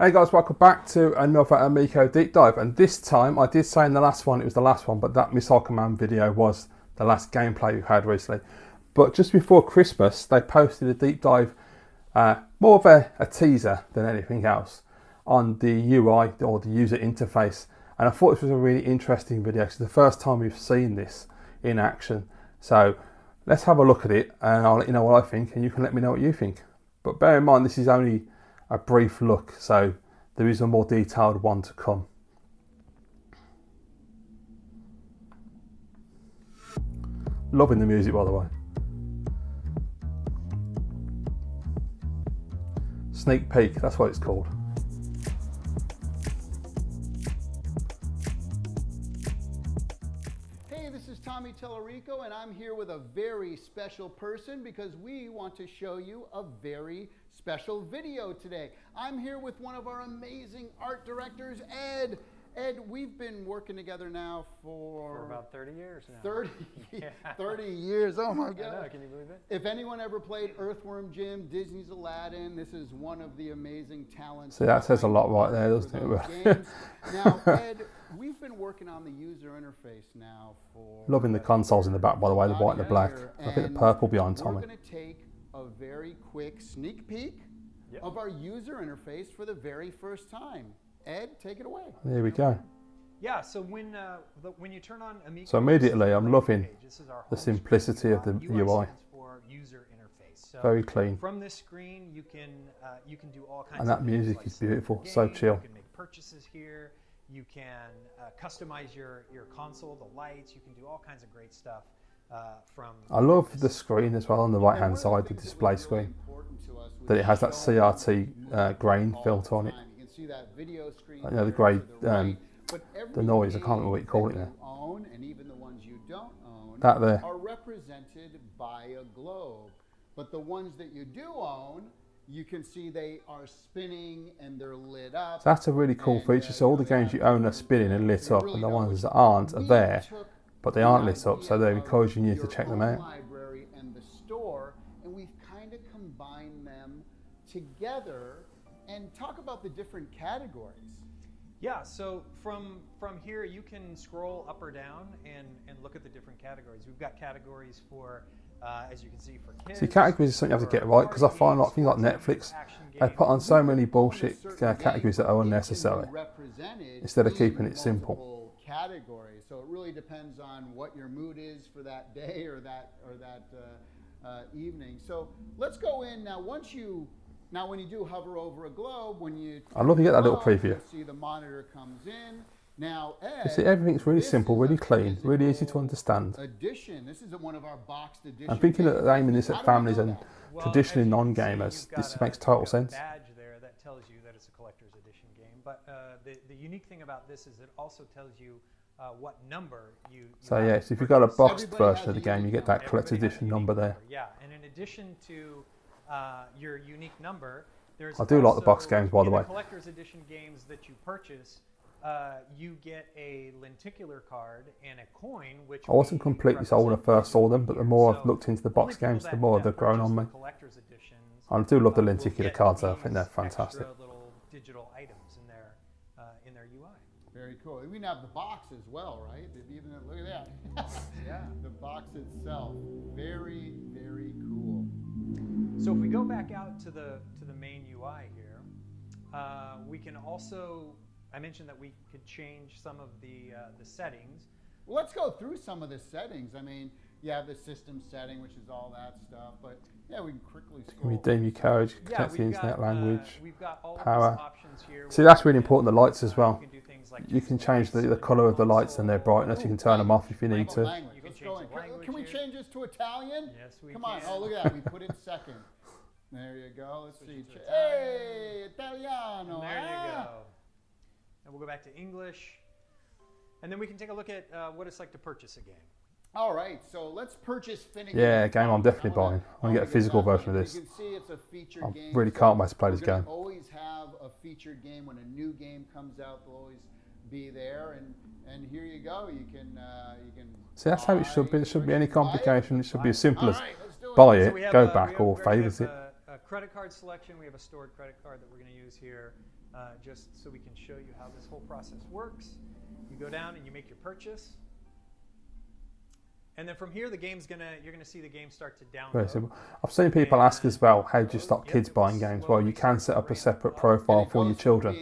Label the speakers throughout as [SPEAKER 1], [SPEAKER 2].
[SPEAKER 1] Hey guys, welcome back to another Amico deep dive, and this time I did say in the last one it was the last one, but that Missile Command video was the last gameplay we've had recently. But just before Christmas they posted a deep dive, more of a teaser than anything else, on the UI or the user interface, and I thought this was a really interesting video because it's the first time we've seen this in action. So let's have a look at it and I'll let you know what I think and you can let me know what you think. But bear in mind this is only a brief look, so there is a more detailed one to come. Loving the music, by the way. Sneak peek, that's what it's called.
[SPEAKER 2] Hey, this is Tommy Tellerico, and I'm here with a very special person because we want to show you a very special video today. I'm here with one of our amazing art directors, Ed. Ed, we've been working together now for
[SPEAKER 3] about 30 years now.
[SPEAKER 2] 30 years, oh my God.
[SPEAKER 3] I know, can you believe it?
[SPEAKER 2] If anyone ever played Earthworm Jim, Disney's Aladdin, this is one of the amazing talents.
[SPEAKER 1] See, that says a lot right there, doesn't it?
[SPEAKER 2] Now, Ed, we've been working on the user interface now for...
[SPEAKER 1] Loving the consoles in the back, by the way, the white and the black. Look at the purple behind Tommy.
[SPEAKER 2] We're going to take a very quick sneak peek of our user interface for the very first time. Ed, take it away.
[SPEAKER 1] There we go.
[SPEAKER 3] Yeah, so when you turn on Amico,
[SPEAKER 1] so immediately I'm loving the simplicity of the UI.
[SPEAKER 3] For user interface. So
[SPEAKER 1] very clean.
[SPEAKER 3] From this screen, you can do all kinds.
[SPEAKER 1] And that
[SPEAKER 3] of
[SPEAKER 1] music
[SPEAKER 3] things,
[SPEAKER 1] is beautiful, so chill.
[SPEAKER 3] You can make purchases here. You can customize your console, the lights. You can do all kinds of great stuff. I
[SPEAKER 1] love the screen as well on the right hand side, the display screen, that it has that CRT grain filter on it.
[SPEAKER 2] You can see that video screen.
[SPEAKER 1] You know, the grey, the noise, I can't remember what you call it now.
[SPEAKER 2] Own, and even the ones you don't own,
[SPEAKER 1] that there
[SPEAKER 2] are represented by a globe. But the ones that you do own, you can see they are spinning and they're lit up.
[SPEAKER 1] So that's a really cool feature. So all the games you own are spinning and lit up, and the ones that aren't are there, but they aren't lit up, so they're encouraging you to check them out.
[SPEAKER 2] Library and the store, and we've kind of combined them together and talk about the different categories.
[SPEAKER 3] Yeah, so from here you can scroll up or down and look at the different categories. We've got categories for, as you can see, for kids.
[SPEAKER 1] See, categories is something you have to get right, because I find like things like Netflix, they put on so many bullshit categories that are unnecessary instead of keeping it simple.
[SPEAKER 2] Categories, so it really depends on what your mood is for that day or that evening. So let's go in now. When you do hover over a globe,
[SPEAKER 1] I love you get that little preview.
[SPEAKER 2] You see the monitor comes in. Now, Ed,
[SPEAKER 1] you see, everything's really simple, really clean, really easy to understand.
[SPEAKER 2] Edition. This isn't one of our boxed editions.
[SPEAKER 1] I'm thinking of aiming this at families and traditionally non-gamers. This makes total sense.
[SPEAKER 3] Badge there that tells you that it's a collector's edition game. But the unique thing about this is it also tells you what number you
[SPEAKER 1] so yeah, so if you've got a boxed version of the game, you get that collector's edition number there.
[SPEAKER 3] Yeah, and in addition to your unique number, there's
[SPEAKER 1] I do like the box games, by the way.
[SPEAKER 3] Collector's edition games that you purchase, you get a lenticular card and a coin, which
[SPEAKER 1] I wasn't completely sold when I first saw them, but the more I've looked into the box games, the more they've grown on me. I do love the lenticular cards though. I think they're fantastic.
[SPEAKER 3] Little digital items in their UI.
[SPEAKER 2] Very cool. We have the box as well, right? Even look at that.
[SPEAKER 3] Yeah.
[SPEAKER 2] The box itself, very, very cool.
[SPEAKER 3] So if we go back out to the main UI here, we can also. I mentioned that we could change some of the settings.
[SPEAKER 2] Well, let's go through some of the settings. I mean, you have the system setting, which is all that stuff, but yeah, we can quickly scroll.
[SPEAKER 1] Redeem your carriage, connect to the internet language,
[SPEAKER 3] we've got all
[SPEAKER 1] power.
[SPEAKER 3] Options here.
[SPEAKER 1] See, that's really important, the lights as well.
[SPEAKER 3] Like
[SPEAKER 1] you can change the colour of the lights and their brightness. You can turn them off if you need to.
[SPEAKER 2] Can we change this to Italian?
[SPEAKER 3] Yes, we can.
[SPEAKER 2] Come on. Oh, look at that. We put it second. There you go. Let's see. Hey, Italiano.
[SPEAKER 3] And there you go. And we'll go back to English. And then we can take a look at what it's like to purchase a game.
[SPEAKER 2] All right, so let's purchase Finnegan.
[SPEAKER 1] Yeah, a game I'm definitely buying. I'm going to get a physical version of this.
[SPEAKER 2] You can see it's a featured game.
[SPEAKER 1] I really can't wait to play this game.
[SPEAKER 2] Always have a featured game. When a new game comes out, they'll always be there. And here you go. You can
[SPEAKER 1] see, that's how it should be. There shouldn't be any complication. It should be as simple as buy it, go back, or favours it.
[SPEAKER 3] A credit card selection. We have a stored credit card that we're going to use here. just so we can show you how this whole process works. You go down and you make your purchase. And then from here, you're gonna see the game start to download.
[SPEAKER 1] Very simple. I've seen people ask as well, how do you stop kids buying games? Well, you can set up a separate profile for your children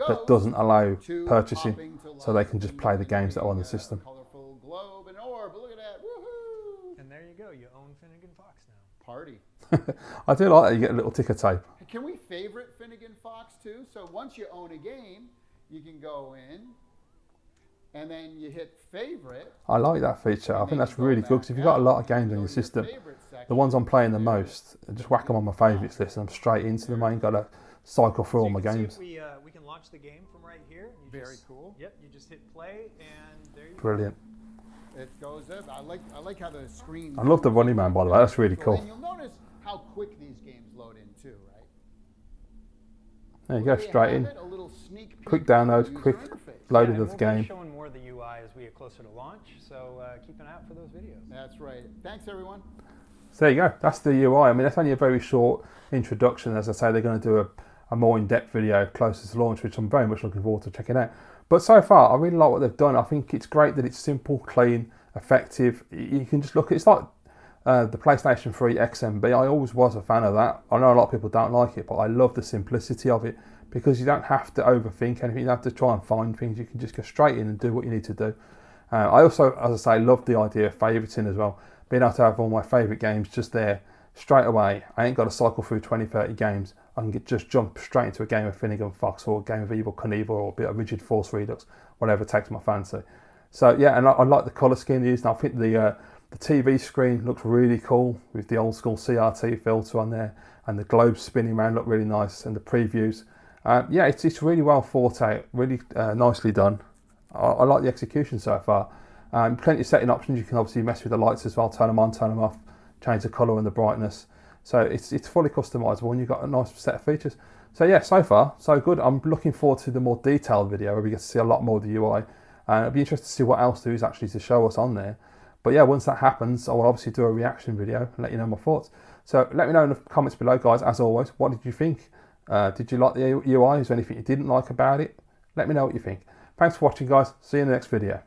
[SPEAKER 1] that doesn't allow purchasing, so they can just play the games that are on the system.
[SPEAKER 2] Colorful globe and orb. Look at that! Woohoo!
[SPEAKER 3] And there you go. You own Finnegan Fox now.
[SPEAKER 2] Party.
[SPEAKER 1] I do like that. You get a little ticker tape.
[SPEAKER 2] Can we favorite Finnegan Fox too? So once you own a game, you can go in and then you hit favorite.
[SPEAKER 1] I like that feature. I think that's really good because if you've got a lot of games on your system, the ones I'm playing the most, I just whack them on my favourites list and I'm straight into them. I ain't got to cycle through all my games.
[SPEAKER 3] We can launch the game from right here.
[SPEAKER 2] Very cool.
[SPEAKER 3] Yep, you just hit play and there you go.
[SPEAKER 1] Brilliant.
[SPEAKER 2] It goes up. I like how the screen.
[SPEAKER 1] I love the Running Man, by the way. That's really cool.
[SPEAKER 2] And you'll notice how quick these games load in too, right?
[SPEAKER 1] There you go, straight in.
[SPEAKER 2] A little sneak peek
[SPEAKER 1] Quick download, quick loaded of the
[SPEAKER 3] we'll
[SPEAKER 1] game.
[SPEAKER 3] be showing more of the UI as we get closer to launch, so keep an eye out for those videos.
[SPEAKER 2] That's right. Thanks, everyone.
[SPEAKER 1] So there you go. That's the UI. I mean, that's only a very short introduction. As I say, they're going to do a more in-depth video closer to launch, which I'm very much looking forward to checking out. But so far, I really like what they've done. I think it's great that it's simple, clean, effective. You can just look. It's like the PlayStation 3 XMB. I always was a fan of that. I know a lot of people don't like it, but I love the simplicity of it because you don't have to overthink anything. You don't have to try and find things. You can just go straight in and do what you need to do. I also, as I say, love the idea of favoriting as well. Being able to have all my favourite games just there straight away. I ain't got to cycle through 20, 30 games. I can just jump straight into a game of Finnegan Fox or a game of Evil Knievel or a bit of Rigid Force Redux, whatever takes my fancy. So yeah, and I like the colour scheme they used. And I think the TV screen looks really cool with the old school CRT filter on there, and the globes spinning around look really nice, and the previews. Yeah, it's really well thought out, really nicely done. I like the execution so far. Plenty of setting options. You can obviously mess with the lights as well, turn them on, turn them off, change the colour and the brightness. So it's fully customisable and you've got a nice set of features. So yeah, so far, so good. I'm looking forward to the more detailed video where we get to see a lot more of the UI. It'll be interesting to see what else there is actually to show us on there. But yeah, once that happens, I will obviously do a reaction video and let you know my thoughts. So let me know in the comments below, guys, as always, what did you think? Did you like the UI? Is there anything you didn't like about it? Let me know what you think. Thanks for watching, guys. See you in the next video.